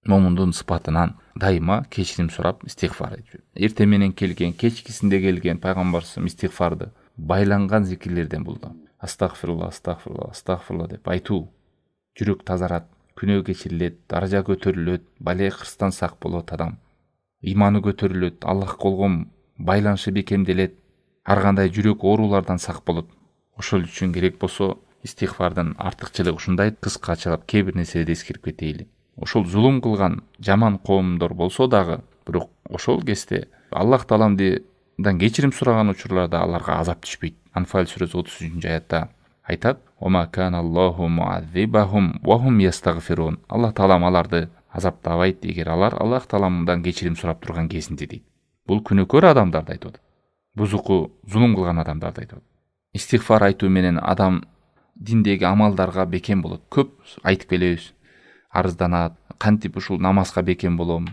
момундун сыпатынан дайыма кечирим сурап истигфар этип. Эртең менен келген, кечкисинде келген пайгамбарыбыз истигфарды байланган зикирлерден булду. Астагфирулла, астагфирулла, астагфирулла деп айтуу жүрөк тазарат, күнөө кечирилет, даража көтөрүлөт, бале кырстан сак болот адам. Иманы көтөрүлөт, Аллахка болгон байланышы бекемделет, ар кандай жүрөк оорулардан сак болот. Ошол үчүн керек болсо истигфардын артыкчылыгы ушундай кыскачалап кээ бир нерселерди эскерип кетейли. Ошол зулум кылган жаман коомдор болсо дагы, бирок ошол кезде Аллах Тааламдан кечирим сураган учурларда аларга азап түшпөйт. Анфал сүрөсү 33-аятта айтат: "Ома каналлаху муаззибахум ва хум ястагфирун." Аллах Таалам аларды азаптабайт эгер алар Аллах Тааламдан кечирим сурап турган кезинде дейт. Бул күнөөкөр адамдарды айтып атат. Бузуку зулум кылган адамдарды айтып атат. Истигфар айтуу менен адам диндеги амалдарга бекем болот. Көп айтып келебиз. Арызданат, кантип ушул намазга бекем болом,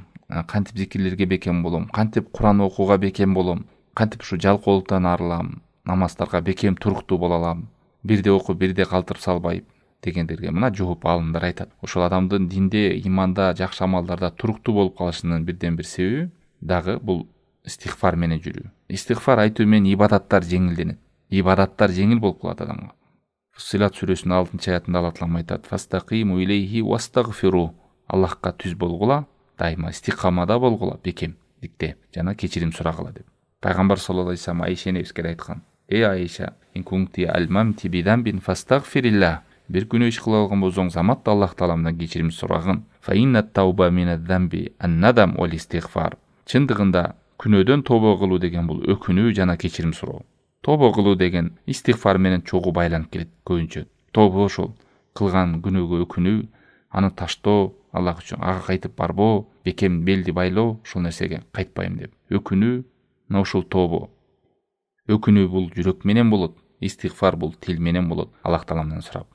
кантип зикирлерге бекем болом, кантип Куран окууга бекем болом, кантип ушу жалкоолуктан арылам, намаздарга бекем туруктуу боло алам, бирде окуп бирде калтырып салбай дегендерге мына жооп аалымдар айтат. Ошол адамдын динде, иманда, жакшы амалдарда туруктуу болуп калышынын бирден бир себеби дагы бул истигфар менен жүрүү. Истигфар айтуу менен ибадаттар жеңилденет. Ибадаттар жеңил болуп калат адамга. Фуссилат сүрөсүнүн 6-аятында Аллах Таалам айтат: "Фастакиму илейхи вастагфиру." Аллахка түз болгула, дайыма истикамада болгула, бекемдикте жана кечирим сурагыла деп. Пайгамбар саллаллаху алейхи вассалам Айша энебизге айткан: "Эй Айша, ин кунти алмамти бидамбин фастагфирилла." Бир күнөө иш кыла алган болсоң, замат Аллах Тааламдан кечирим сурагын. Фа иннат тауба миназ-замби ан-надам вал истигфар. Чындыгында күнөөдөн тобо кылуу деген бул өкүнүү жана кечирим суроо. Тобо кылуу деген истигфар менен чогуу байланып келет көбүнчө. Тобо ошол кылган күнөөгө өкүнүү, аны таштоо, Аллах үчүн ага кайтып барбоо, бекем белди байлоо, ушул нерсеге кайтпайм деп. Өкүнүү ушул тобо. Өкүнүү бул жүрөк менен болот, истигфар бул тил менен болот. Аллах Тааламдан сурап.